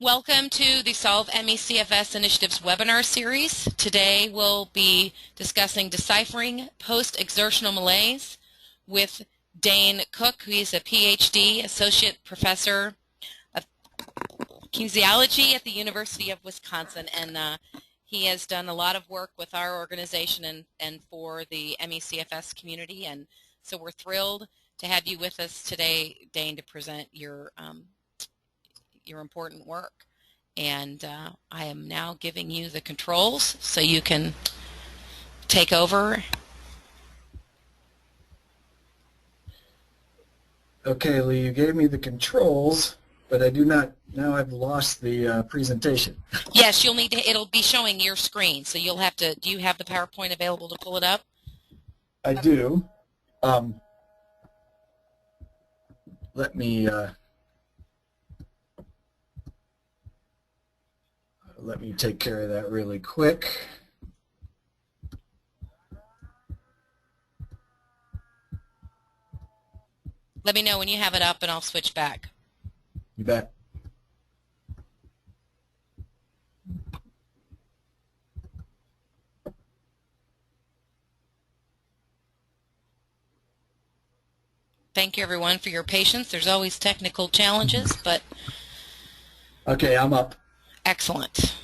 Welcome to the Solve ME CFS Initiative's webinar series. Today we'll be discussing Deciphering Post-exertional Malaise with Dane Cook, who is a Ph.D. Associate Professor of Kinesiology at the University of Wisconsin, and he has done a lot of work with our organization and for the ME CFS community, and so we're thrilled to have you with us today, Dane, to present your important work. And I am now giving you the controls so you can take over. Okay, Lee, you gave me the controls, but I do not, now I've lost the presentation. Yes, you'll need to, it'll be showing your screen, so you'll have to, do you have the PowerPoint available to pull it up? I do. Let me take care of that really quick. Let me know when you have it up and I'll switch back. You bet. Thank you everyone for your patience. There's always technical challenges, but okay, I'm up. Excellent.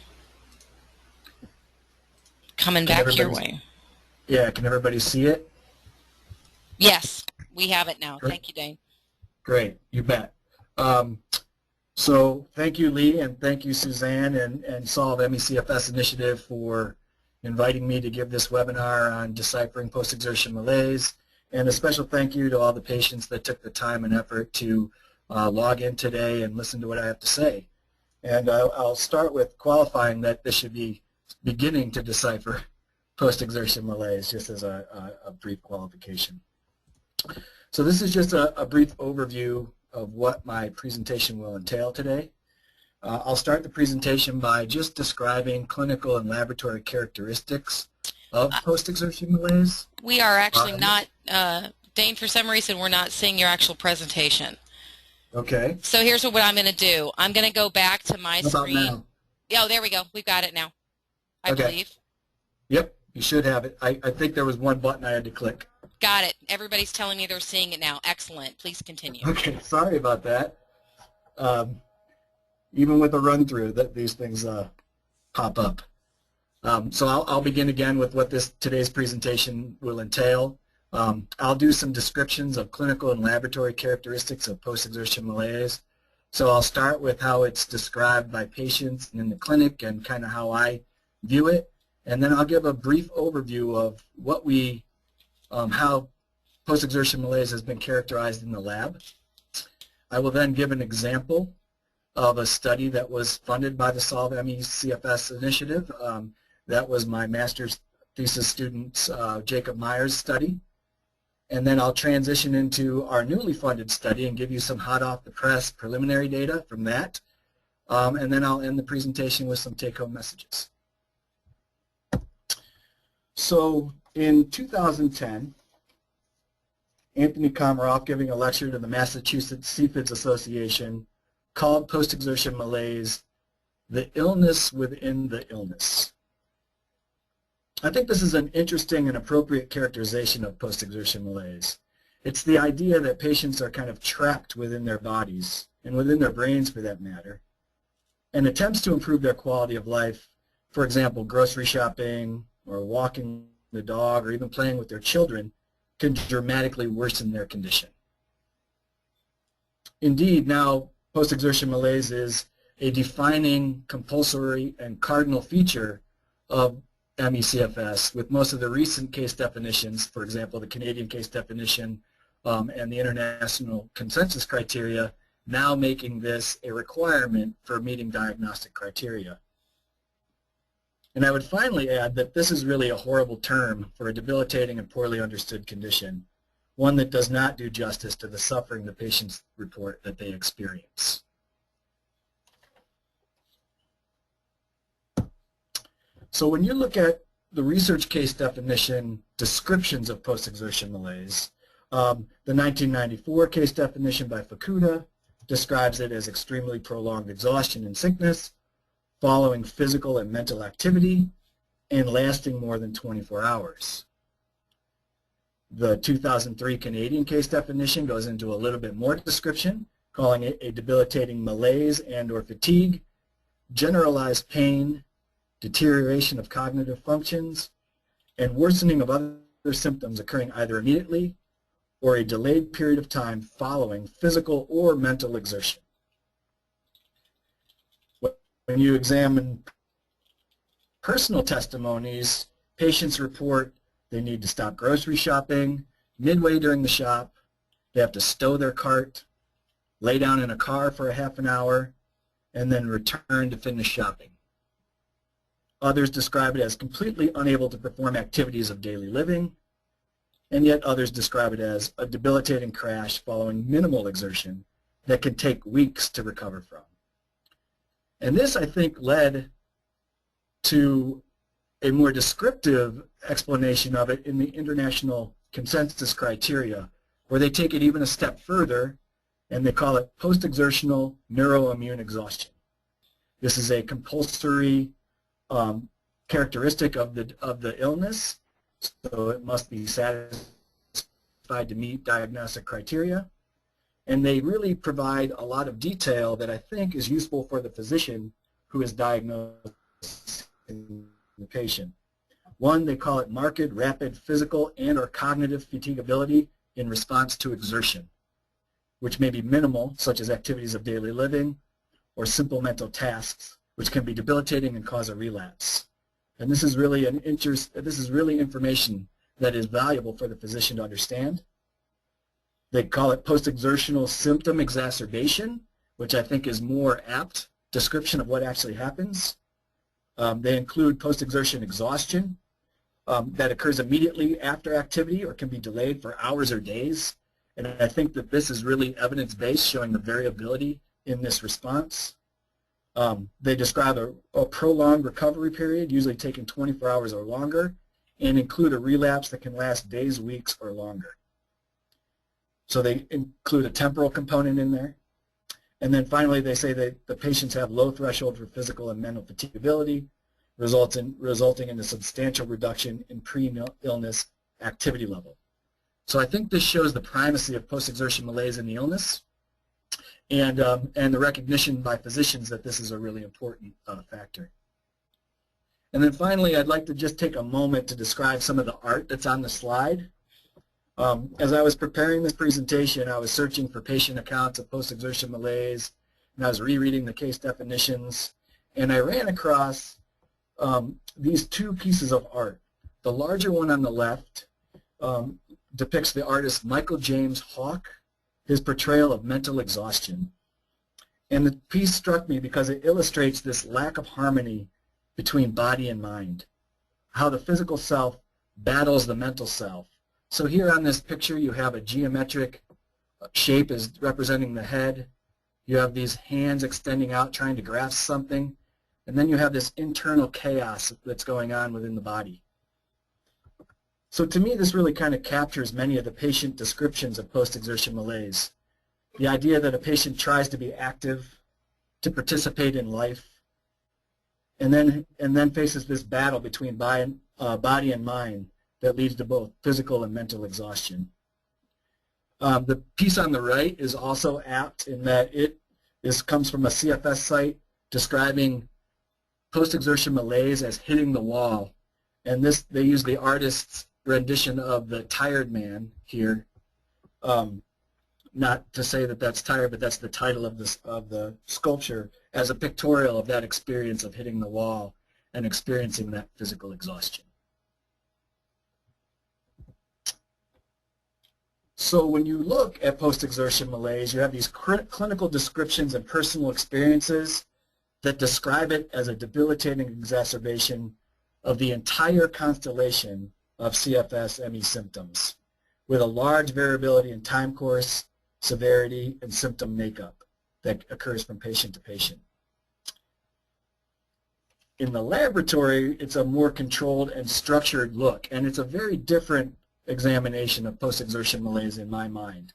Coming back your way. Yeah, can everybody see it? Yes, we have it now. Great. Thank you, Dane. Great, you bet. So thank you, Lee, and thank you, Suzanne, and Solve ME CFS Initiative for inviting me to give this webinar on deciphering post-exertion malaise. And a special thank you to all the patients that took the time and effort to log in today and listen to what I have to say. And I'll start with qualifying that this should be beginning to decipher post-exertion malaise, just as a brief qualification. So this is just a brief overview of what my presentation will entail today. I'll start the presentation by just describing clinical and laboratory characteristics of post-exertion malaise. We are actually not, Dane, for some reason we're not seeing your actual presentation. Okay. So here's what I'm going to do. I'm going to go back to my screen. Now? Oh, there we go. We've got it now, I believe. Yep, you should have it. I think there was one button I had to click. Got it. Everybody's telling me they're seeing it now. Excellent. Please continue. Okay, sorry about that. Even with a run-through, these things pop up. So I'll begin again with what today's presentation will entail. I'll do some descriptions of clinical and laboratory characteristics of post-exertion malaise. So I'll start with how it's described by patients in the clinic and kind of how I view it. And then I'll give a brief overview of what how post-exertion malaise has been characterized in the lab. I will then give an example of a study that was funded by the Solve ME CFS Initiative. That was my master's thesis student's Jacob Myers study. And then I'll transition into our newly funded study and give you some hot off the press preliminary data from that. And then I'll end the presentation with some take-home messages. So in 2010, Anthony Komaroff, giving a lecture to the Massachusetts CFS Association, called post-exertion malaise the illness within the illness. I think this is an interesting and appropriate characterization of post-exertion malaise. It's the idea that patients are kind of trapped within their bodies, and within their brains for that matter, and attempts to improve their quality of life, for example, grocery shopping or walking the dog or even playing with their children, can dramatically worsen their condition. Indeed, now post-exertion malaise is a defining, compulsory, and cardinal feature of ME CFS, with most of the recent case definitions, for example, the Canadian case definition and the international consensus criteria, now making this a requirement for meeting diagnostic criteria. And I would finally add that this is really a horrible term for a debilitating and poorly understood condition, one that does not do justice to the suffering the patients report that they experience. So when you look at the research case definition descriptions of post-exertion malaise, the 1994 case definition by Fukuda, describes it as extremely prolonged exhaustion and sickness following physical and mental activity and lasting more than 24 hours. The 2003 Canadian case definition goes into a little bit more description, calling it a debilitating malaise and/or fatigue, generalized pain, deterioration of cognitive functions, and worsening of other symptoms occurring either immediately or a delayed period of time following physical or mental exertion. When you examine personal testimonies, patients report they need to stop grocery shopping midway during the shop, they have to stow their cart, lay down in a car for a half an hour, and then return to finish shopping. Others describe it as completely unable to perform activities of daily living, and yet others describe it as a debilitating crash following minimal exertion that can take weeks to recover from. And this, I think, led to a more descriptive explanation of it in the international consensus criteria, where they take it even a step further, and they call it post-exertional neuroimmune exhaustion. This is a compulsory characteristic of the illness, so it must be satisfied to meet diagnostic criteria. And they really provide a lot of detail that I think is useful for the physician who is diagnosing the patient. One, they call it marked rapid physical and/or cognitive fatigability in response to exertion, which may be minimal, such as activities of daily living, or simple mental tasks, which can be debilitating and cause a relapse. And this is really information that is valuable for the physician to understand. They call it post-exertional symptom exacerbation, which I think is more apt description of what actually happens. They include post-exertion exhaustion that occurs immediately after activity or can be delayed for hours or days. And I think that this is really evidence-based, showing the variability in this response. They describe a prolonged recovery period, usually taking 24 hours or longer, and include a relapse that can last days, weeks, or longer. So they include a temporal component in there. And then finally, they say that the patients have low threshold for physical and mental fatigability, resulting in a substantial reduction in pre-illness activity level. So I think this shows the primacy of post-exertion malaise in the illness, and the recognition by physicians that this is a really important factor. And then finally, I'd like to just take a moment to describe some of the art that's on the slide. As I was preparing this presentation, I was searching for patient accounts of post-exertion malaise, and I was rereading the case definitions, and I ran across these two pieces of art. The larger one on the left depicts the artist Michael James Hawk, his portrayal of mental exhaustion. And the piece struck me because it illustrates this lack of harmony between body and mind, how the physical self battles the mental self. So here on this picture you have a geometric shape is representing the head. You have these hands extending out trying to grasp something. And then you have this internal chaos that's going on within the body. So to me, this really kind of captures many of the patient descriptions of post-exertion malaise. The idea that a patient tries to be active, to participate in life, and then faces this battle between body and mind that leads to both physical and mental exhaustion. The piece on the right is also apt in that this comes from a CFS site describing post-exertion malaise as hitting the wall. And they use the artist's rendition of the tired man here. Not to say that that's tired, but that's the title of the sculpture, as a pictorial of that experience of hitting the wall and experiencing that physical exhaustion. So when you look at post-exertion malaise, you have these clinical descriptions and personal experiences that describe it as a debilitating exacerbation of the entire constellation of CFS ME symptoms, with a large variability in time course, severity, and symptom makeup that occurs from patient to patient. In the laboratory, it's a more controlled and structured look, and it's a very different examination of post-exertion malaise in my mind.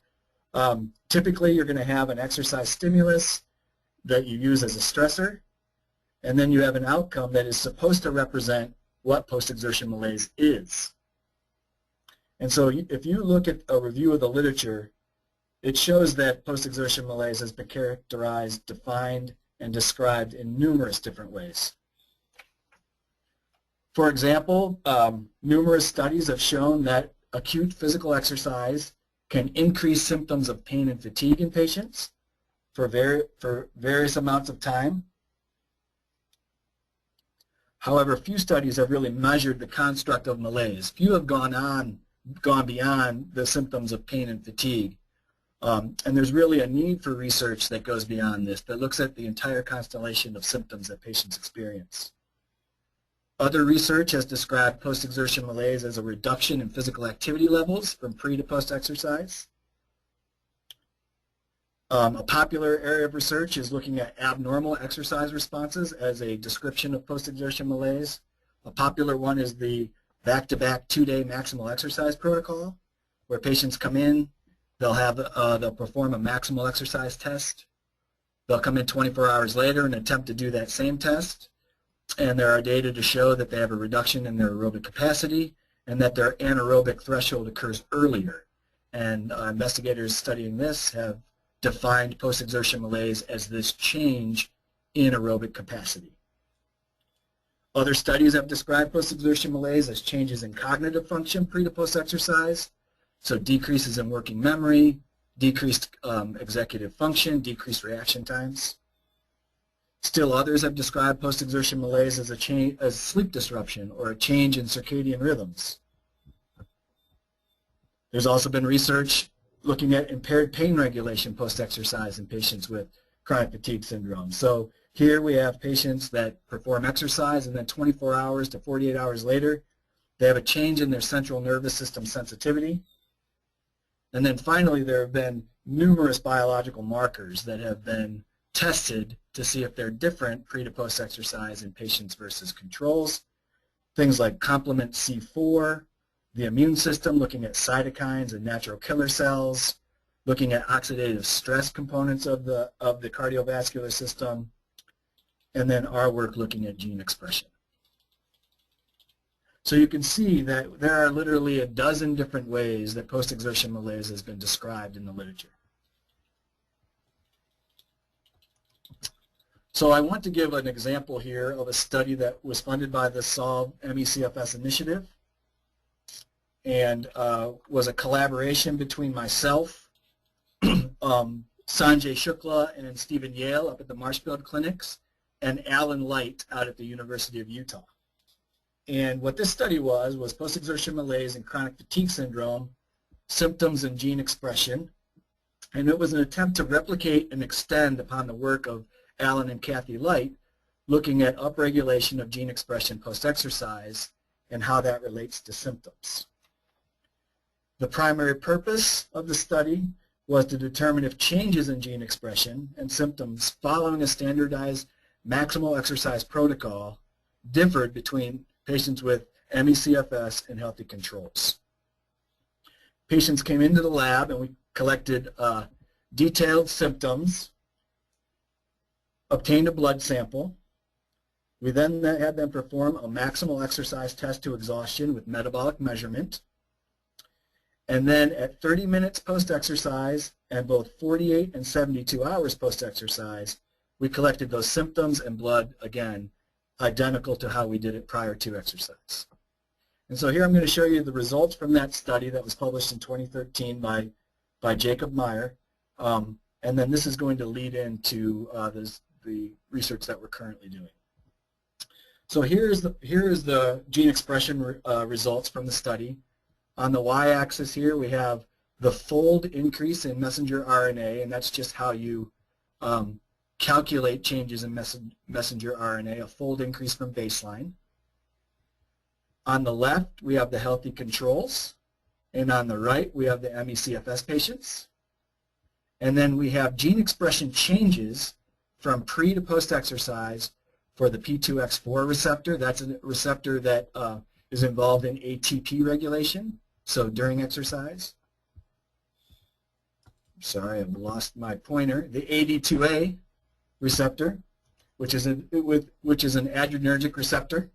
Typically, you're going to have an exercise stimulus that you use as a stressor, and then you have an outcome that is supposed to represent what post-exertion malaise is. And so if you look at a review of the literature, it shows that post-exertion malaise has been characterized, defined, and described in numerous different ways. For example, numerous studies have shown that acute physical exercise can increase symptoms of pain and fatigue in patients for various amounts of time. However, few studies have really measured the construct of malaise. Few have gone beyond the symptoms of pain and fatigue. And there's really a need for research that goes beyond this, that looks at the entire constellation of symptoms that patients experience. Other research has described post-exertion malaise as a reduction in physical activity levels from pre to post-exercise. A popular area of research is looking at abnormal exercise responses as a description of post-exertion malaise. A popular one is the back-to-back 2-day maximal exercise protocol, where patients come in, they'll perform a maximal exercise test. They'll come in 24 hours later and attempt to do that same test. And there are data to show that they have a reduction in their aerobic capacity and that their anaerobic threshold occurs earlier. And investigators studying this have defined post-exertion malaise as this change in aerobic capacity. Other studies have described post-exertion malaise as changes in cognitive function pre to post-exercise, so decreases in working memory, decreased executive function, decreased reaction times. Still others have described post-exertion malaise as sleep disruption or a change in circadian rhythms. There's also been research looking at impaired pain regulation post-exercise in patients with chronic fatigue syndrome. So here we have patients that perform exercise and then 24 hours to 48 hours later, they have a change in their central nervous system sensitivity. And then finally, there have been numerous biological markers that have been tested to see if they're different pre to post exercise in patients versus controls. Things like complement C4, the immune system, looking at cytokines and natural killer cells, looking at oxidative stress components of the cardiovascular system, and then our work looking at gene expression. So you can see that there are literally a dozen different ways that post-exertion malaise has been described in the literature. So I want to give an example here of a study that was funded by the Solve CFS Initiative and was a collaboration between myself, Sanjay Shukla and Stephen Yale up at the Marshfield Clinics, and Alan Light out at the University of Utah. And what this study was post-exertion malaise and chronic fatigue syndrome, symptoms and gene expression. And it was an attempt to replicate and extend upon the work of Alan and Kathy Light, looking at upregulation of gene expression post-exercise and how that relates to symptoms. The primary purpose of the study was to determine if changes in gene expression and symptoms following a standardized maximal exercise protocol differed between patients with ME/CFS and healthy controls. Patients came into the lab and we collected detailed symptoms, obtained a blood sample. We then had them perform a maximal exercise test to exhaustion with metabolic measurement. And then at 30 minutes post-exercise and both 48 and 72 hours post-exercise, we collected those symptoms and blood, again, identical to how we did it prior to exercise. And so here I'm going to show you the results from that study that was published in 2013 by Jacob Meyer. And then this is going to lead into the research that we're currently doing. So here is the gene expression results from the study. On the y-axis here we have the fold increase in messenger RNA, and that's just how you calculate changes in messenger RNA, a fold increase from baseline. On the left we have the healthy controls, and on the right we have the ME/CFS patients. And then we have gene expression changes from pre to post-exercise for the P2X4 receptor. That's a receptor that is involved in ATP regulation, so during exercise. sorry, I've lost my pointer, the AD2A receptor, which is an adrenergic receptor.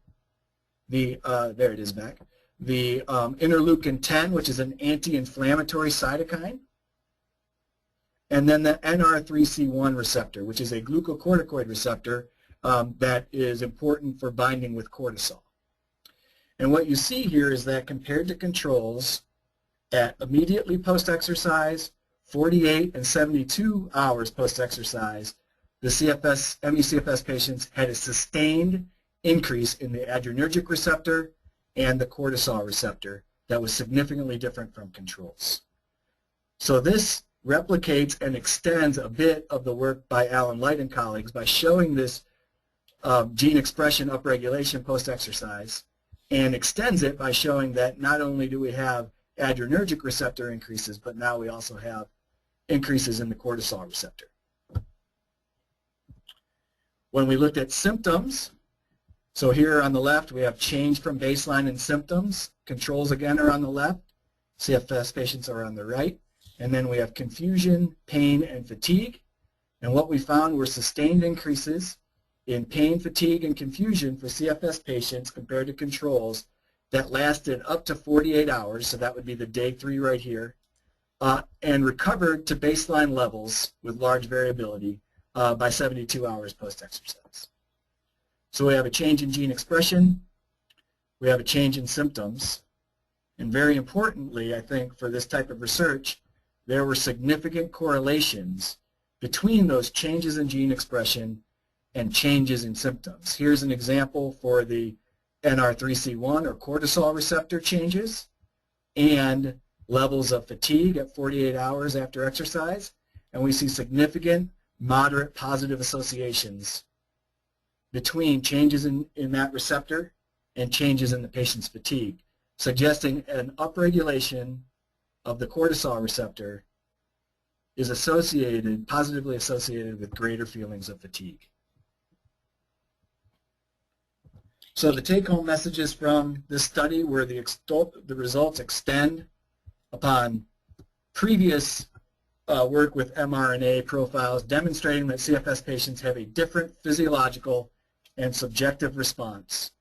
There it is back. The interleukin 10, which is an anti-inflammatory cytokine. And then the NR3C1 receptor, which is a glucocorticoid receptor that is important for binding with cortisol. And what you see here is that compared to controls at immediately post-exercise, 48 and 72 hours post-exercise, the ME/CFS patients had a sustained increase in the adrenergic receptor and the cortisol receptor that was significantly different from controls. So this replicates and extends a bit of the work by Alan Light and colleagues by showing this gene expression upregulation post-exercise, and extends it by showing that not only do we have adrenergic receptor increases, but now we also have increases in the cortisol receptor. When we looked at symptoms, so here on the left we have change from baseline in symptoms. Controls again are on the left. CFS patients are on the right. And then we have confusion, pain, and fatigue. And what we found were sustained increases in pain, fatigue, and confusion for CFS patients compared to controls that lasted up to 48 hours, so that would be the day 3 right here, and recovered to baseline levels with large variability by 72 hours post-exercise. So we have a change in gene expression, we have a change in symptoms, and very importantly, I think, for this type of research, there were significant correlations between those changes in gene expression and changes in symptoms. Here's an example for the NR3C1 or cortisol receptor changes and levels of fatigue at 48 hours after exercise, and we see significant moderate positive associations between changes in that receptor and changes in the patient's fatigue, suggesting an upregulation of the cortisol receptor is positively associated with greater feelings of fatigue. So the take-home messages from this study were the results extend upon previous work with mRNA profiles demonstrating that CFS patients have a different physiological and subjective response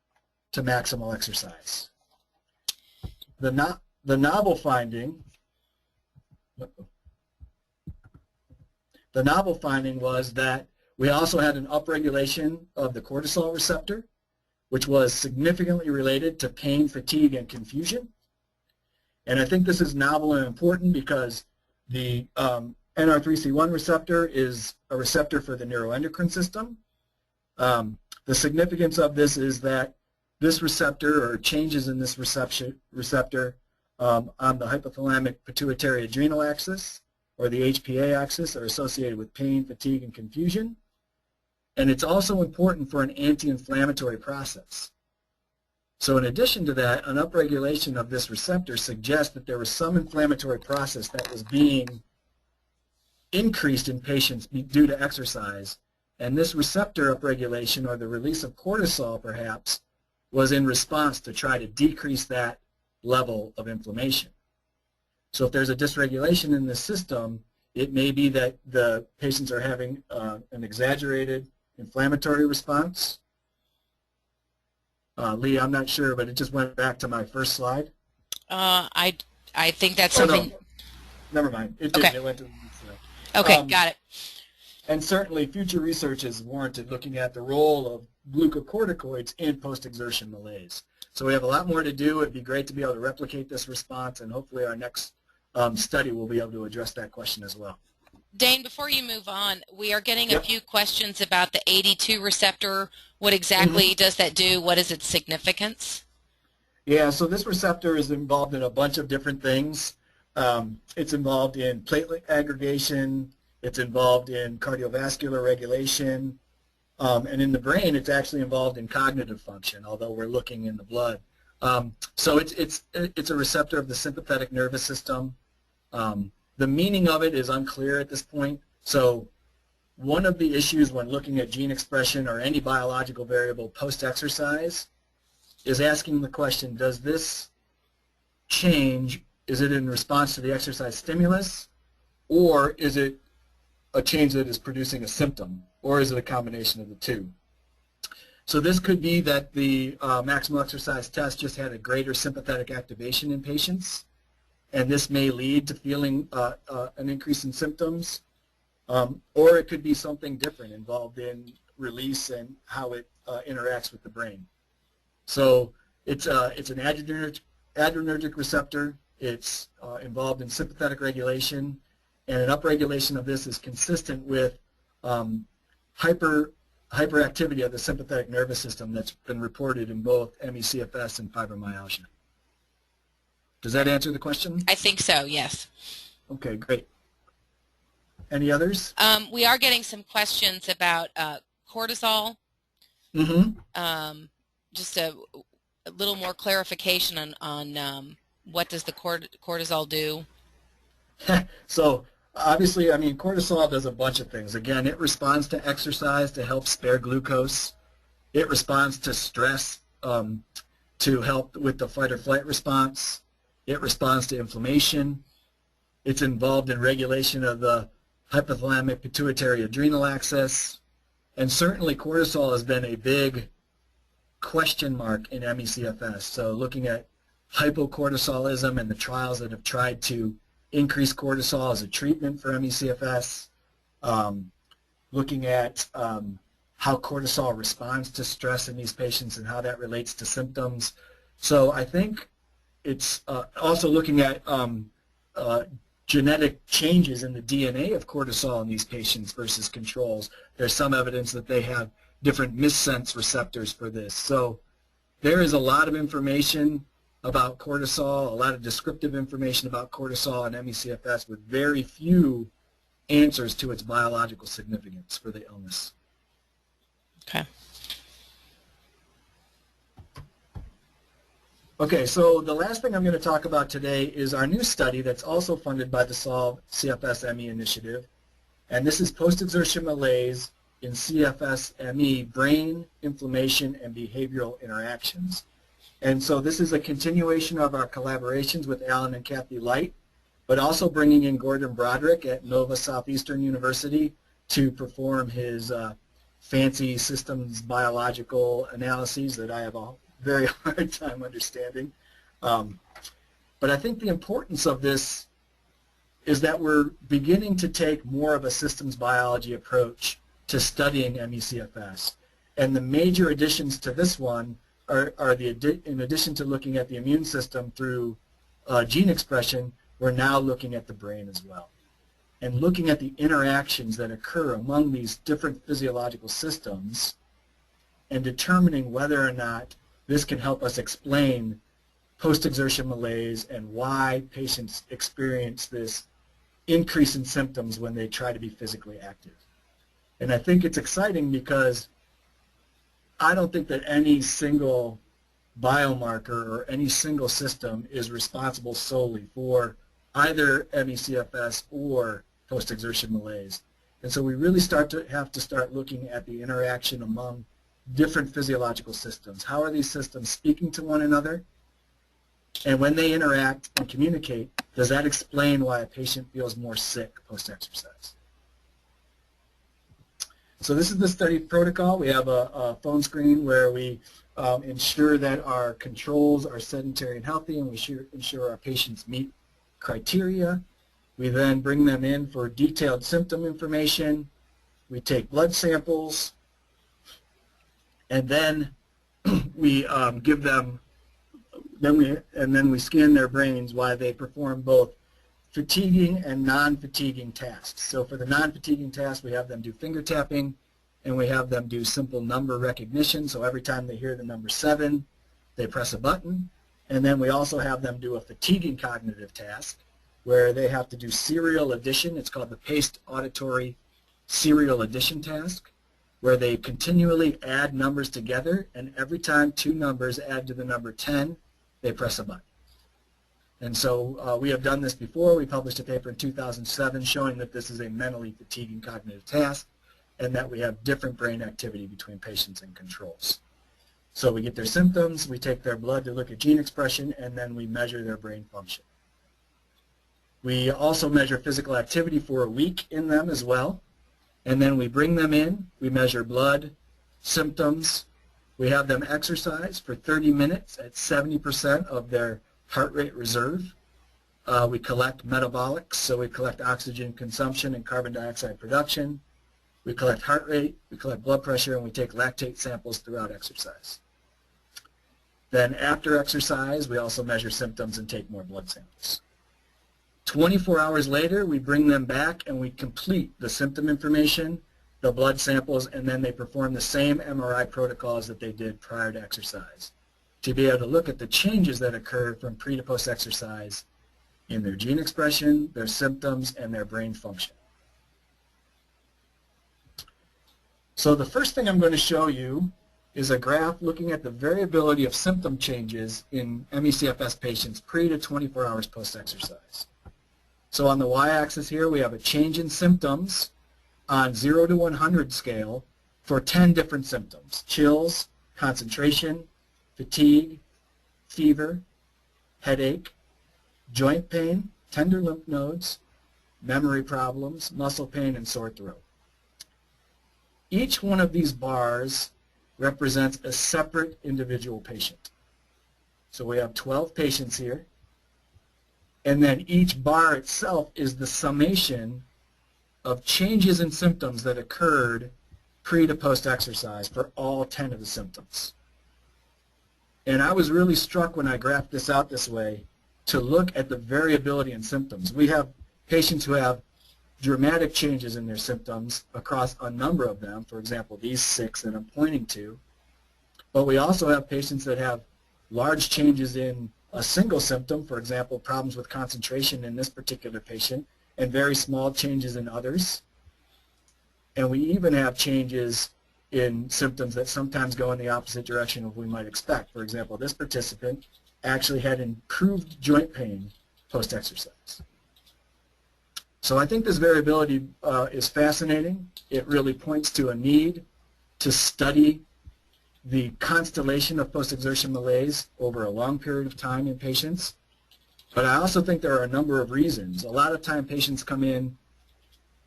to maximal exercise. The novel finding was that we also had an upregulation of the cortisol receptor, which was significantly related to pain, fatigue, and confusion. And I think this is novel and important because the NR3C1 receptor is a receptor for the neuroendocrine system. The significance of this is that this receptor, or changes in this receptor on the hypothalamic pituitary adrenal axis, or the HPA axis, are associated with pain, fatigue, and confusion. And it's also important for an anti-inflammatory process. So in addition to that, an upregulation of this receptor suggests that there was some inflammatory process that was being increased in patients due to exercise. And this receptor upregulation, or the release of cortisol perhaps, was in response to try to decrease that level of inflammation. So if there's a dysregulation in the system, it may be that the patients are having an exaggerated inflammatory response. Lee, I'm not sure, but it just went back to my first slide. I think that's something. No. Never mind. It didn't. It went to the next slide. Okay, got it. And certainly future research is warranted looking at the role of glucocorticoids in post-exertion malaise. So we have a lot more to do. It'd be great to be able to replicate this response, and hopefully our next study will be able to address that question as well. Dane, before you move on, we are getting a few questions about the AD2 receptor. What exactly does that do? What is its significance? Yeah, so this receptor is involved in a bunch of different things. It's involved in platelet aggregation. It's involved in cardiovascular regulation. And in the brain, it's actually involved in cognitive function, although we're looking in the blood. So it's a receptor of the sympathetic nervous system. The meaning of it is unclear at this point. So one of the issues when looking at gene expression or any biological variable post-exercise is asking the question, does this change, is it in response to the exercise stimulus, or is it a change that is producing a symptom, or is it a combination of the two? So this could be that the maximal exercise test just had a greater sympathetic activation in patients, and this may lead to feeling an increase in symptoms, or it could be something different involved in release and how it interacts with the brain. So it's an adrenergic receptor. It's involved in sympathetic regulation, and an upregulation of this is consistent with hyperactivity of the sympathetic nervous system that's been reported in both ME/CFS and fibromyalgia. Does that answer the question? I think so, yes. Okay, great. Any others? We are getting some questions about cortisol. Mm-hmm. Just a little more clarification on what does the cortisol do? So obviously, I mean, cortisol does a bunch of things. Again, it responds to exercise to help spare glucose. It responds to stress to help with the fight or flight response. It responds to inflammation. It's involved in regulation of the hypothalamic pituitary adrenal axis. And certainly cortisol has been a big question mark in ME/CFS. So looking at hypocortisolism and the trials that have tried to increase cortisol as a treatment for ME/CFS, looking at how cortisol responds to stress in these patients and how that relates to symptoms. So I think it's also looking at genetic changes in the DNA of cortisol in these patients versus controls. There's some evidence that they have different missense receptors for this. So there is a lot of information about cortisol, a lot of descriptive information about cortisol and ME/CFS with very few answers to its biological significance for the illness. Okay. Okay, so the last thing I'm going to talk about today is our new study that's also funded by the Solve CFS ME Initiative, and this is post-exertion malaise in CFS ME, brain, inflammation, and behavioral interactions. And so this is a continuation of our collaborations with Alan and Kathy Light, but also bringing in Gordon Broderick at Nova Southeastern University to perform his fancy systems biological analyses that I have a very hard time understanding. But I think the importance of this is that we're beginning to take more of a systems biology approach to studying ME/CFS. And the major additions to this one are in addition to looking at the immune system through gene expression, we're now looking at the brain as well. And looking at the interactions that occur among these different physiological systems and determining whether or not this can help us explain post-exertion malaise and why patients experience this increase in symptoms when they try to be physically active. And I think it's exciting because I don't think that any single biomarker or any single system is responsible solely for either ME/CFS or post-exertion malaise. And so we really have to start looking at the interaction among different physiological systems. How are these systems speaking to one another? And when they interact and communicate, does that explain why a patient feels more sick post-exercise? So this is the study protocol. We have a phone screen where we ensure that our controls are sedentary and healthy, and we ensure our patients meet criteria. We then bring them in for detailed symptom information. We take blood samples, and then we give them, then we scan their brains while they perform both fatiguing and non-fatiguing tasks. So for the non-fatiguing tasks, we have them do finger tapping, and we have them do simple number recognition. So every time they hear the number 7, they press a button. And then we also have them do a fatiguing cognitive task where they have to do serial addition. It's called the paced auditory serial addition task, where they continually add numbers together, and every time 2 numbers add to the number 10, they press a button. And so we have done this before. We published a paper in 2007 showing that this is a mentally fatiguing cognitive task and that we have different brain activity between patients and controls. So we get their symptoms, we take their blood to look at gene expression, and then we measure their brain function. We also measure physical activity for a week in them as well. And then we bring them in, we measure blood, symptoms. We have them exercise for 30 minutes at 70% of their heart rate reserve. We collect metabolics, so we collect oxygen consumption and carbon dioxide production. We collect heart rate, we collect blood pressure, and we take lactate samples throughout exercise. Then after exercise, we also measure symptoms and take more blood samples. 24 hours later, we bring them back and we complete the symptom information, the blood samples, and then they perform the same MRI protocols that they did prior to exercise to be able to look at the changes that occur from pre to post exercise in their gene expression, their symptoms, and their brain function. So the first thing I'm going to show you is a graph looking at the variability of symptom changes in ME/CFS patients pre to 24 hours post-exercise. So on the y-axis here, we have a change in symptoms on 0 to 100 scale for 10 different symptoms: chills, concentration, fatigue, fever, headache, joint pain, tender lymph nodes, memory problems, muscle pain, and sore throat. Each one of these bars represents a separate individual patient. So we have 12 patients here, and then each bar itself is the summation of changes in symptoms that occurred pre to post exercise for all 10 of the symptoms. And I was really struck when I graphed this out this way to look at the variability in symptoms. We have patients who have dramatic changes in their symptoms across a number of them, for example, these 6 that I'm pointing to. But we also have patients that have large changes in a single symptom, for example, problems with concentration in this particular patient, and very small changes in others. And we even have changes in symptoms that sometimes go in the opposite direction of what we might expect. For example, this participant actually had improved joint pain post-exercise. So I think this variability is fascinating. It really points to a need to study the constellation of post-exertion malaise over a long period of time in patients. But I also think there are a number of reasons. A lot of time patients come in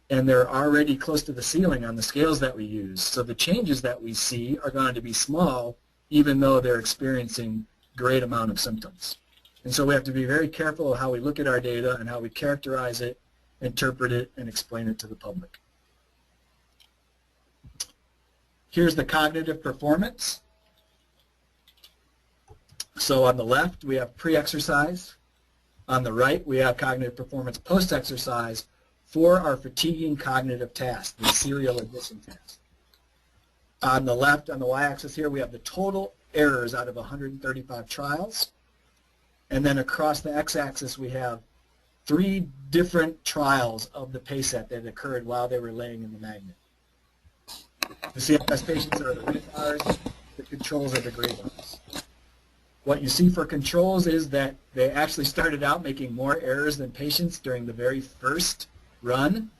and they're already close to the ceiling on the scales that we use. So the changes that we see are going to be small even though they're experiencing great amount of symptoms. And so we have to be very careful of how we look at our data and how we characterize it, interpret it, and explain it to the public. Here's the cognitive performance. So on the left, we have pre-exercise. On the right, we have cognitive performance post-exercise for our fatiguing cognitive task, the serial addition task. On the left, on the y-axis here, we have the total errors out of 135 trials. And then across the x-axis, we have 3 different trials of the PACET that occurred while they were laying in the magnet. The CFS patients are the red bars, the controls are the gray bars. What you see for controls is that they actually started out making more errors than patients during the very first run.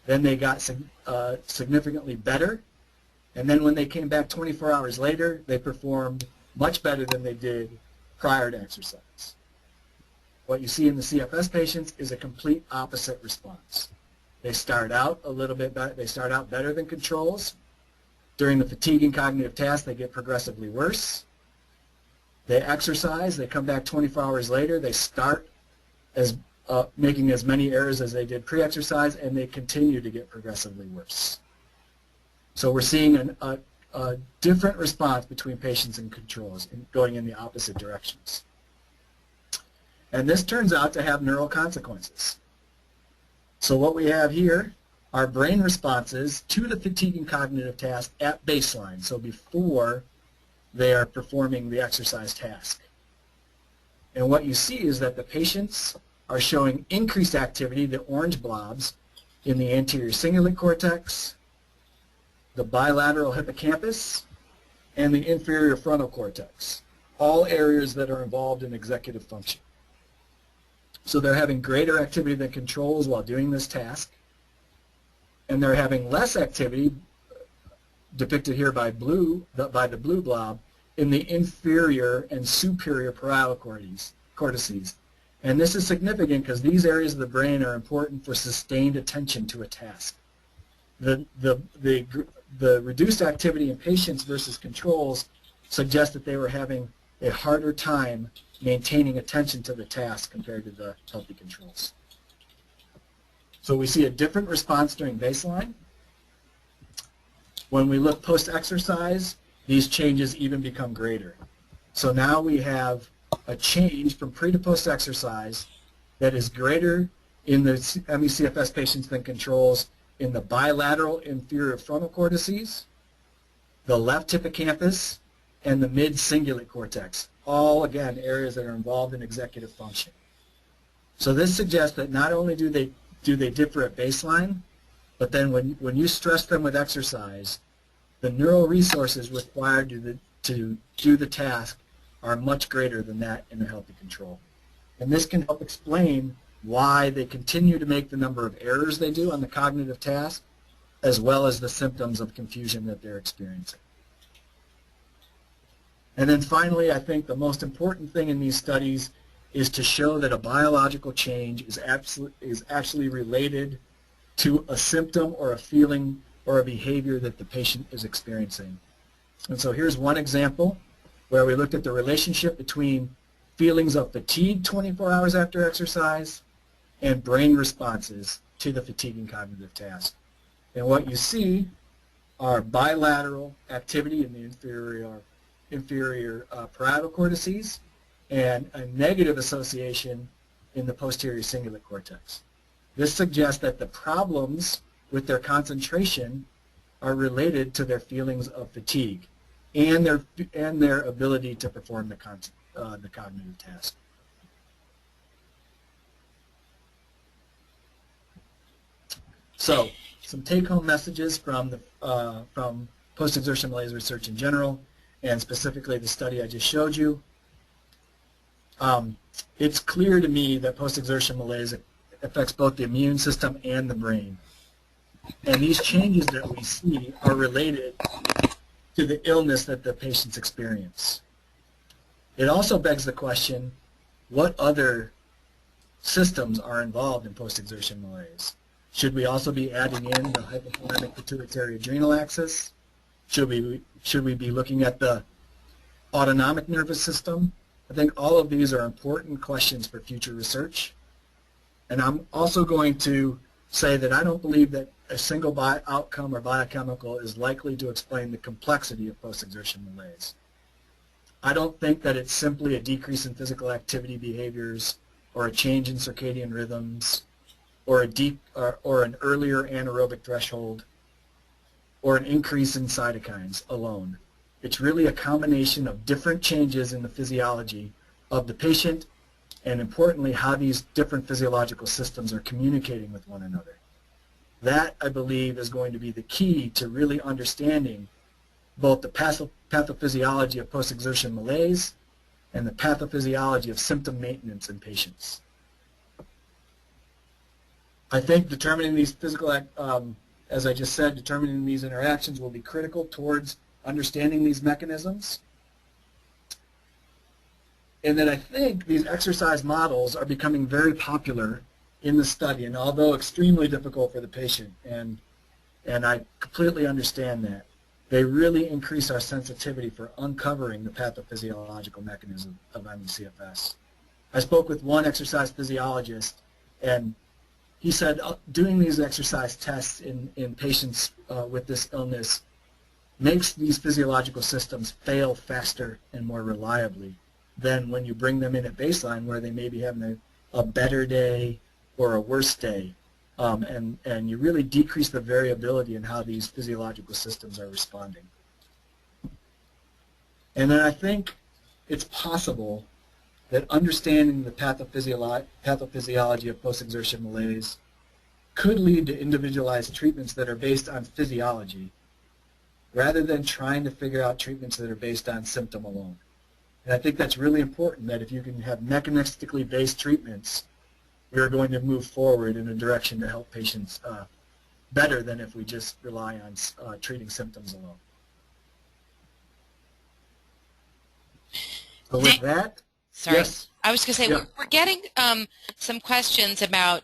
Then they got significantly better. And then when they came back 24 hours later, they performed much better than they did prior to exercise. What you see in the CFS patients is a complete opposite response. They start out a little bit better. They start out better than controls. During the fatigue and cognitive task, they get progressively worse. They exercise. They come back 24 hours later. They start as making as many errors as they did pre-exercise, and they continue to get progressively worse. So we're seeing a different response between patients and controls, going in the opposite directions. And this turns out to have neural consequences. So what we have here are brain responses to the fatigue and cognitive task at baseline, so before they are performing the exercise task. And what you see is that the patients are showing increased activity, the orange blobs, in the anterior cingulate cortex, the bilateral hippocampus, and the inferior frontal cortex, all areas that are involved in executive function. So they're having greater activity than controls while doing this task, and they're having less activity, depicted here by the blue blob, in the inferior and superior parietal cortices, And this is significant because these areas of the brain are important for sustained attention to a task. The reduced activity in patients versus controls suggests that they were having a harder time maintaining attention to the task compared to the healthy controls. So we see a different response during baseline. When we look post-exercise, these changes even become greater. So now we have a change from pre to post-exercise that is greater in the ME/CFS patients than controls in the bilateral inferior frontal cortices, the left hippocampus, and the mid-cingulate cortex, all, again, areas that are involved in executive function. So this suggests that not only do they differ at baseline, but then when you stress them with exercise, the neural resources required to do the task are much greater than that in a healthy control. And this can help explain why they continue to make the number of errors they do on the cognitive task, as well as the symptoms of confusion that they're experiencing. And then finally, I think the most important thing in these studies is to show that a biological change is actually related to a symptom or a feeling or a behavior that the patient is experiencing. And so here's one example where we looked at the relationship between feelings of fatigue 24 hours after exercise and brain responses to the fatigue and cognitive task. And what you see are bilateral activity in the inferior parietal cortices and a negative association in the posterior cingulate cortex. This suggests that the problems with their concentration are related to their feelings of fatigue and their ability to perform the cognitive task. So, some take-home messages from post-exertion malaise research in general, and specifically the study I just showed you. It's clear to me that post-exertion malaise affects both the immune system and the brain. And these changes that we see are related to the illness that the patients experience. It also begs the question, what other systems are involved in post-exertion malaise? Should we also be adding in the hypothalamic pituitary adrenal axis? Should we be looking at the autonomic nervous system? I think all of these are important questions for future research. And I'm also going to say that I don't believe that a single outcome or biochemical is likely to explain the complexity of post-exertion malaise. I don't think that it's simply a decrease in physical activity behaviors or a change in circadian rhythms or an earlier anaerobic threshold or an increase in cytokines alone. It's really a combination of different changes in the physiology of the patient and, importantly, how these different physiological systems are communicating with one another. That, I believe, is going to be the key to really understanding both the pathophysiology of post-exertion malaise and the pathophysiology of symptom maintenance in patients. I think determining these as I just said, determining these interactions will be critical towards understanding these mechanisms. And then I think these exercise models are becoming very popular in the study, and although extremely difficult for the patient, and I completely understand that, they really increase our sensitivity for uncovering the pathophysiological mechanism of ME/CFS. I spoke with one exercise physiologist, and he said doing these exercise tests in patients with this illness makes these physiological systems fail faster and more reliably than when you bring them in at baseline where they may be having a better day or a worse day. And you really decrease the variability in how these physiological systems are responding. And then I think it's possible that understanding the pathophysiology of post-exertion malaise could lead to individualized treatments that are based on physiology rather than trying to figure out treatments that are based on symptom alone. And I think that's really important, that if you can have mechanistically based treatments, we are going to move forward in a direction to help patients better than if we just rely on treating symptoms alone. So with that, Sorry. Yes. I was going to say, Yeah. we're getting some questions about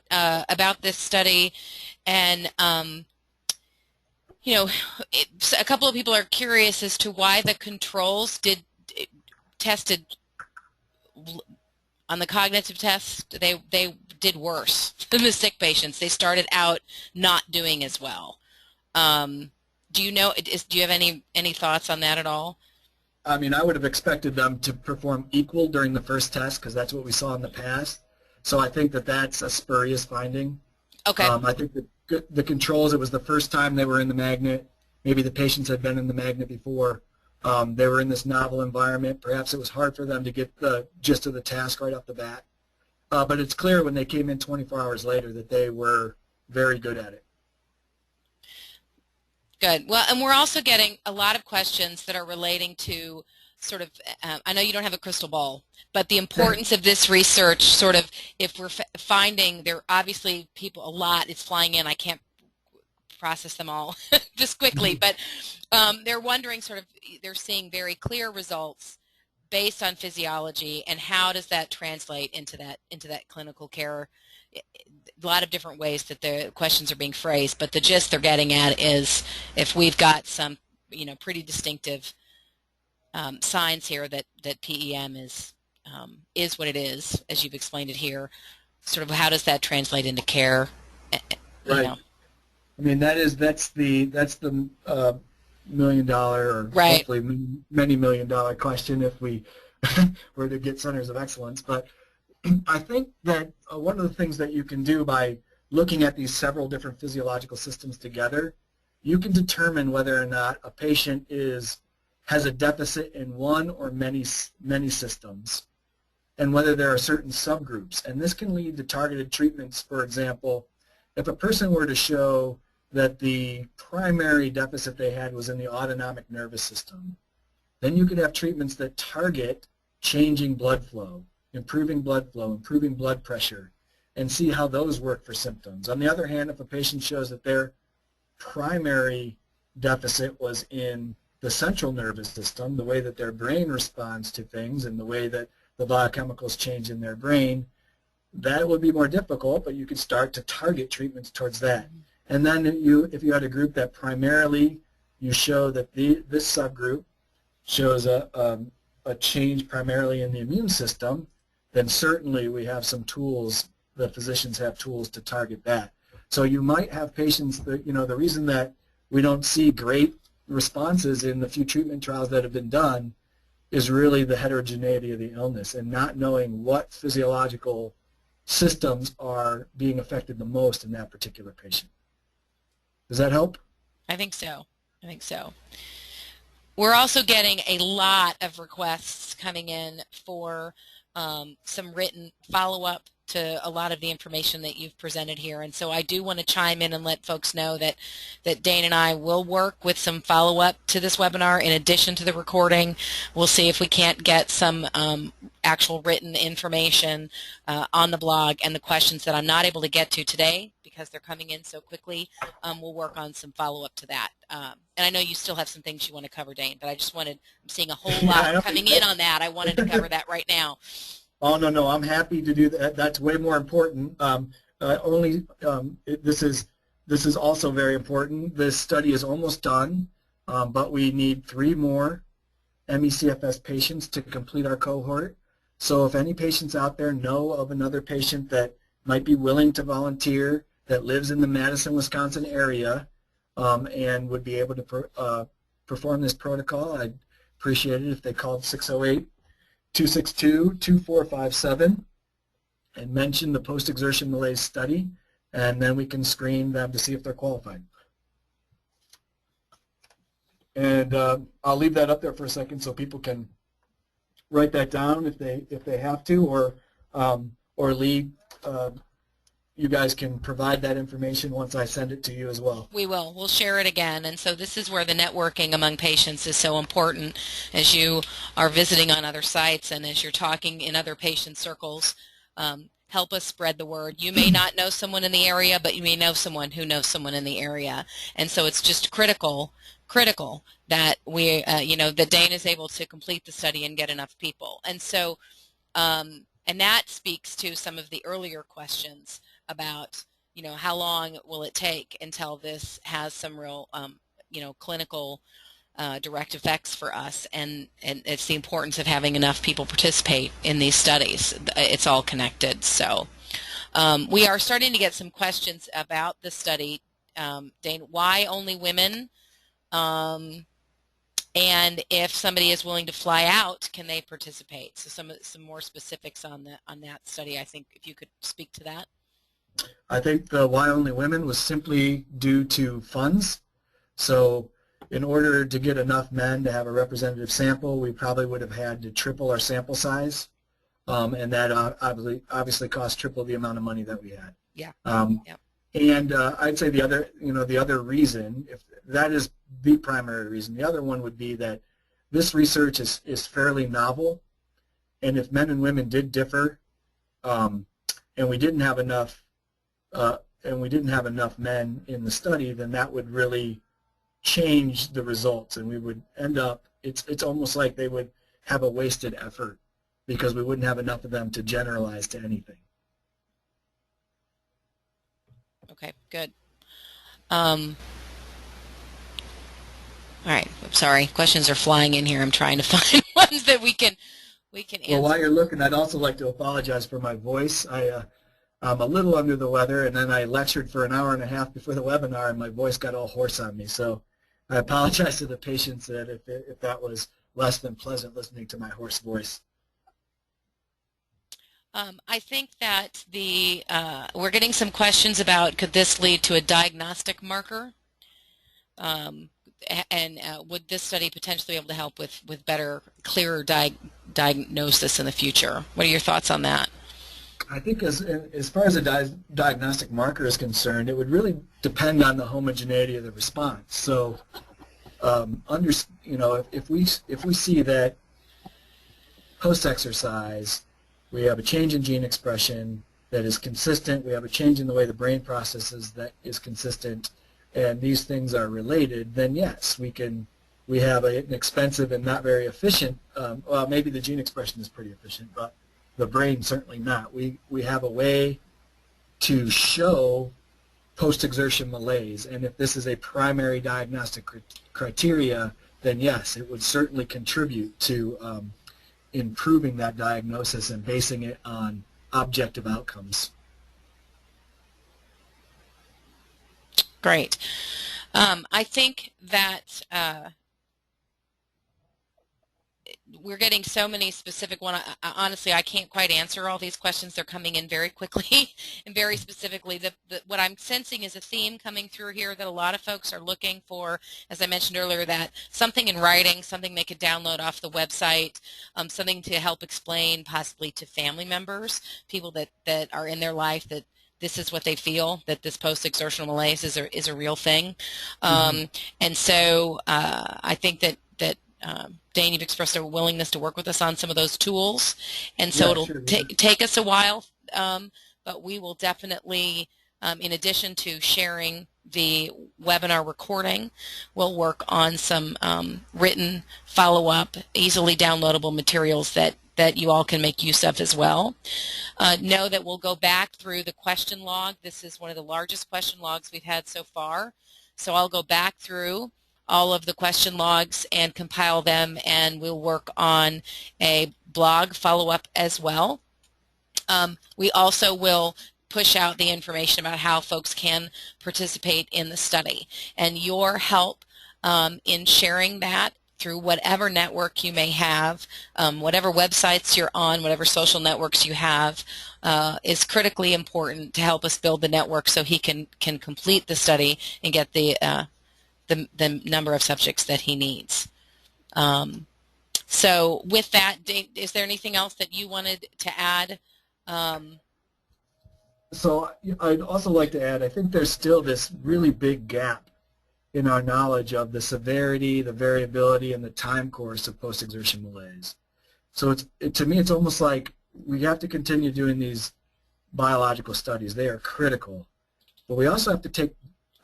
this study, and a couple of people are curious as to why the controls tested on the cognitive test. They did worse than the sick patients. They started out not doing as well. Do you have any thoughts on that at all? I mean, I would have expected them to perform equal during the first test because that's what we saw in the past. So I think that that's a spurious finding. Okay. I think that the controls, it was the first time they were in the magnet. Maybe the patients had been in the magnet before. They were in this novel environment. Perhaps it was hard for them to get the gist of the task right off the bat. But it's clear when they came in 24 hours later that they were very good at it. Good. Well, and we're also getting a lot of questions that are relating to sort of, I know you don't have a crystal ball, but the importance of this research, sort of, if we're finding there are obviously a lot is flying in. I can't process them all this quickly, but they're wondering sort of, they're seeing very clear results based on physiology, and how does that translate into that clinical care? A lot of different ways that the questions are being phrased, but the gist they're getting at is if we've got some, pretty distinctive signs here that PEM is what it is, as you've explained it here. Sort of, how does that translate into care? Right. I mean, that's the million-dollar, or right, hopefully many million-dollar question if we were to get centers of excellence. But I think that one of the things that you can do by looking at these several different physiological systems together, you can determine whether or not a patient has a deficit in one or many systems, and whether there are certain subgroups. And this can lead to targeted treatments. For example, if a person were to show that the primary deficit they had was in the autonomic nervous system, then you could have treatments that target changing blood flow, improving blood pressure, and see how those work for symptoms. On the other hand, if a patient shows that their primary deficit was in the central nervous system, the way that their brain responds to things and the way that the biochemicals change in their brain, that would be more difficult, but you could start to target treatments towards that. And then if you had a group that primarily you show that this subgroup shows a change primarily in the immune system, then certainly we have some tools, the physicians have tools to target that. So you might have patients that, the reason that we don't see great responses in the few treatment trials that have been done is really the heterogeneity of the illness and not knowing what physiological systems are being affected the most in that particular patient. Does that help? I think so. We're also getting a lot of requests coming in for some written follow-up to a lot of the information that you've presented here. And so I do want to chime in and let folks know that Dane and I will work with some follow-up to this webinar in addition to the recording. We'll see if we can't get some actual written information on the blog, and the questions that I'm not able to get to today because they're coming in so quickly, we'll work on some follow-up to that. And I know you still have some things you want to cover, Dane, but I'm seeing a whole lot coming in on that. I wanted to cover that right now. Oh, no, I'm happy to do that. That's way more important. This is also very important. This study is almost done, but we need 3 more ME/CFS patients to complete our cohort. So if any patients out there know of another patient that might be willing to volunteer, that lives in the Madison, Wisconsin area, and would be able to perform this protocol, I'd appreciate it if they called 608-262-2457 and mention the post-exertion malaise study, and then we can screen them to see if they're qualified. And I'll leave that up there for a second so people can write that down if they have to, or Lee, you guys can provide that information once I send it to you as well. We will. We'll share it again. And so this is where the networking among patients is so important as you are visiting on other sites and as you're talking in other patient circles. Help us spread the word. You may not know someone in the area, but you may know someone who knows someone in the area. And so it's just critical that we, that Dane is able to complete the study and get enough people. And so And that speaks to some of the earlier questions about, how long will it take until this has some real, clinical direct effects for us, and it's the importance of having enough people participate in these studies. It's all connected. So we are starting to get some questions about the study. Dane, why only women? And if somebody is willing to fly out, can they participate? So some more specifics on that study. I think if you could speak to that. I think the why only women was simply due to funds. So in order to get enough men to have a representative sample, we probably would have had to triple our sample size, and that obviously cost triple the amount of money that we had. Yeah. Yep. And I'd say the other reason, if that is the primary reason, the other one would be that this research is fairly novel, and if men and women did differ, and we didn't have enough men in the study, then that would really change the results, and we would end up, it's almost like they would have a wasted effort because we wouldn't have enough of them to generalize to anything. Okay, good. All right, I'm sorry, questions are flying in here. I'm trying to find ones that we can answer. Well, while you're looking, I'd also like to apologize for my voice. I'm a little under the weather, and then I lectured for an hour and a half before the webinar, and my voice got all hoarse on me. So I apologize to the patients that if that was less than pleasant listening to my hoarse voice. I think that we're getting some questions about, could this lead to a diagnostic marker? And would this study potentially be able to help with better, clearer diagnosis in the future? What are your thoughts on that? I think as far as a diagnostic marker is concerned, it would really depend on the homogeneity of the response. So, if we see that post-exercise, we have a change in gene expression that is consistent, we have a change in the way the brain processes that is consistent, and these things are related, then yes, we have an expensive and not very efficient, well, maybe the gene expression is pretty efficient, but the brain certainly not. We have a way to show post-exertion malaise, and if this is a primary diagnostic criteria, then yes, it would certainly contribute to improving that diagnosis and basing it on objective outcomes. Great. I think that we're getting so many specific ones. Honestly, I can't quite answer all these questions. They're coming in very quickly and very specifically. What I'm sensing is a theme coming through here that a lot of folks are looking for, as I mentioned earlier, that something in writing, something they could download off the website, something to help explain possibly to family members, people that are in their life that this is what they feel, that this post-exertional malaise is a real thing. And so I think that Dane, you've expressed a willingness to work with us on some of those tools, and so it'll take us a while, but we will definitely, in addition to sharing the webinar recording, we'll work on some written follow-up, easily downloadable materials that you all can make use of as well. Know that we'll go back through the question log. This is one of the largest question logs we've had so far, so I'll go back through all of the question logs and compile them, and we'll work on a blog follow-up as well. We also will push out the information about how folks can participate in the study, and your help in sharing that through whatever network you may have, whatever websites you're on, whatever social networks you have, is critically important to help us build the network so he can complete the study and get the number of subjects that he needs. So with that, Dane, is there anything else that you wanted to add? So I'd also like to add, I think there's still this really big gap in our knowledge of the severity, the variability, and the time course of post-exertion malaise. So to me, it's almost like we have to continue doing these biological studies. They are critical. But we also have to take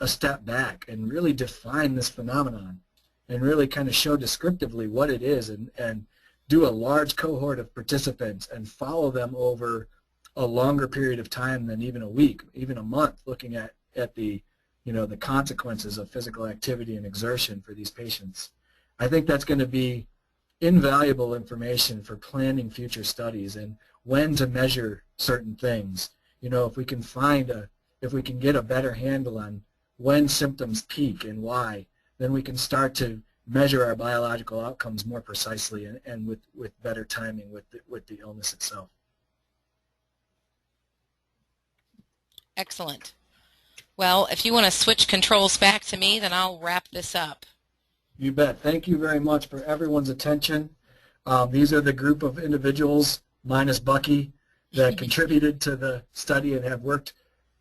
a step back and really define this phenomenon and really kind of show descriptively what it is and do a large cohort of participants and follow them over a longer period of time than even a week, even a month, looking at the, the consequences of physical activity and exertion for these patients. I think that's going to be invaluable information for planning future studies and when to measure certain things. If we can if we can get a better handle on when symptoms peak and why, then we can start to measure our biological outcomes more precisely and with better timing with the illness itself. Excellent. Well, if you want to switch controls back to me, then I'll wrap this up. You bet. Thank you very much for everyone's attention. These are the group of individuals, minus Bucky, that contributed to the study and have worked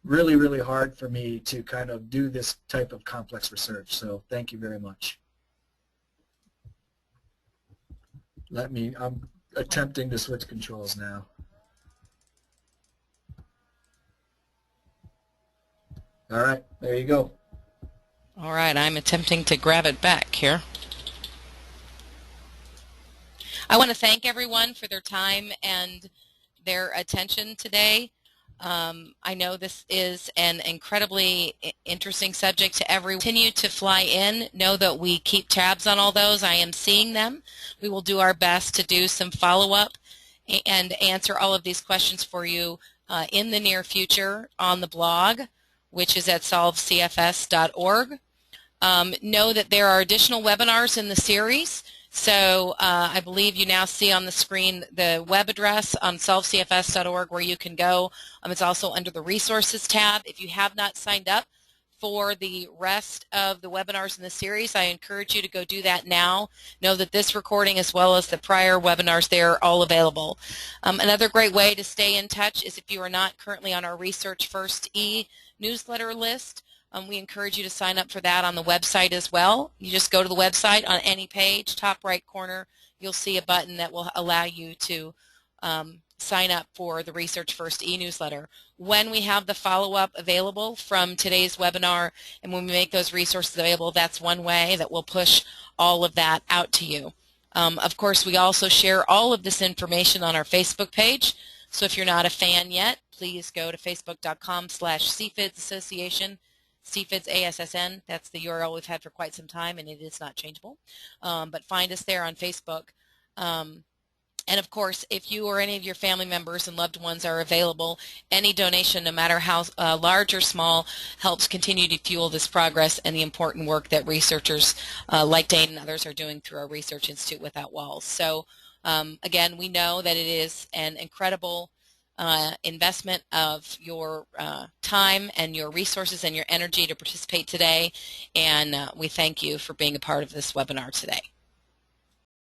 really, really hard for me to kind of do this type of complex research. So thank you very much. I'm attempting to switch controls now. All right, there you go. All right, I'm attempting to grab it back here. I want to thank everyone for their time and their attention today. I know this is an incredibly interesting subject to everyone. Continue to fly in. Know that we keep tabs on all those. I am seeing them. We will do our best to do some follow-up and answer all of these questions for you in the near future on the blog, which is at solvecfs.org. Know that there are additional webinars in the series. So I believe you now see on the screen the web address on solvecfs.org where you can go. It's also under the resources tab. If you have not signed up for the rest of the webinars in the series, I encourage you to go do that now. Know that this recording as well as the prior webinars, they're all available. Another great way to stay in touch is if you are not currently on our Research First e-newsletter list. We encourage you to sign up for that on the website as well. You just go to the website on any page, top right corner, you'll see a button that will allow you to sign up for the Research First e-newsletter. When we have the follow-up available from today's webinar and when we make those resources available, that's one way that we'll push all of that out to you. Of course, we also share all of this information on our Facebook page. So if you're not a fan yet, please go to facebook.com/CFIDS Association. CFIDS ASSN, that's the URL we've had for quite some time, and it is not changeable. But find us there on Facebook. And of course, if you or any of your family members and loved ones are available, any donation, no matter how large or small, helps continue to fuel this progress and the important work that researchers like Dane and others are doing through our Research Institute Without Walls. So again, we know that it is an incredible investment of your time and your resources and your energy to participate today, and we thank you for being a part of this webinar today.